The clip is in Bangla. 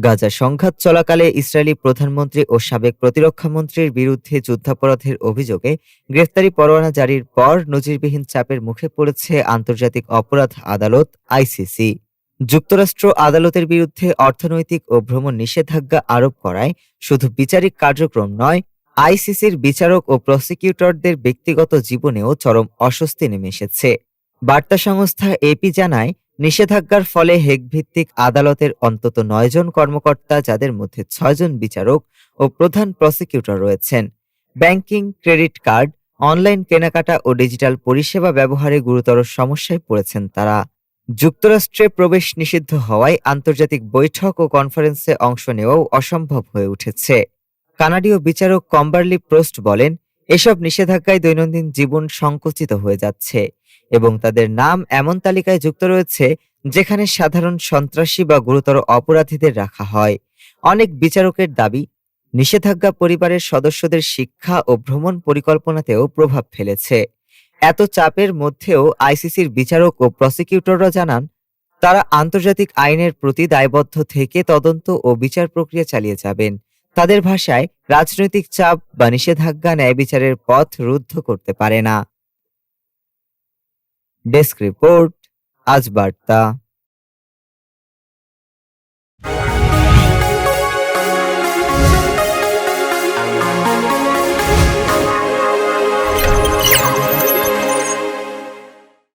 গাজা সংঘাত চলাকালে ইসরায়েলি প্রধানমন্ত্রী ও সাবেক প্রতিরক্ষা মন্ত্রীর বিরুদ্ধে যুদ্ধাপরাধের অভিযোগে গ্রেফতারি পরোয়ানা জারির পর নজিরবিহীন চাপের মুখে পড়েছে আন্তর্জাতিক অপরাধ আদালত আইসিসি। যুক্তরাষ্ট্র আদালতের বিরুদ্ধে অর্থনৈতিক ও ভ্রমণ নিষেধাজ্ঞা আরোপ করায় শুধু বিচারিক কার্যক্রম নয়, আইসিসির বিচারক ও প্রসিকিউটরদের ব্যক্তিগত জীবনেও চরম অস্বস্তি নেমে এসেছে। বার্তা সংস্থা এপি জানায়, নিষেধাজ্ঞার ফলে হেগ ভিত্তিক আদালতের অন্তত ৯ জন কর্মকর্তা, যাদের মধ্যে ৬ জন বিচারক ও প্রধান প্রসিকিউটর রয়েছেন, ব্যাংকিং, ক্রেডিট কার্ড, অনলাইন কেনাকাটা ও ডিজিটাল পরিষেবা ব্যবহারে গুরুতর সমস্যায় পড়েছেন তারা। যুক্তরাষ্ট্রে প্রবেশ নিষিদ্ধ হওয়ায় আন্তর্জাতিক বৈঠক ও কনফারেন্সে অংশ নেওয়াও অসম্ভব হয়ে উঠেছে। কানাডীয় বিচারক কম্বারলি প্রোস্ট বলেন, এসব নিষেধাজ্ঞায় দৈনন্দিন জীবন সংকুচিত হয়ে যাচ্ছে এবং তাদের নাম এমন তালিকায় যুক্ত রয়েছে যেখানে সাধারণ সন্ত্রাসী বা গুরুতর অপরাধীদের রাখা হয়। অনেক বিচারকের দাবি, নিষেধাজ্ঞা পরিবারের সদস্যদের শিক্ষা ও ভ্রমণ পরিকল্পনাতেও প্রভাব ফেলেছে। এত চাপের মধ্যেও আইসিসির বিচারক ও প্রসিকিউটররা জানান, তারা আন্তর্জাতিক আইনের প্রতি দায়বদ্ধ থেকে তদন্ত ও বিচার প্রক্রিয়া চালিয়ে যাবেন। তাদের ভাষায়, রাজনৈতিক চাপ বা নিষেধাজ্ঞা ন্যায় বিচারের পথ রুদ্ধ করতে পারে না। ডেস্ক রিপোর্ট, আজ বার্তা।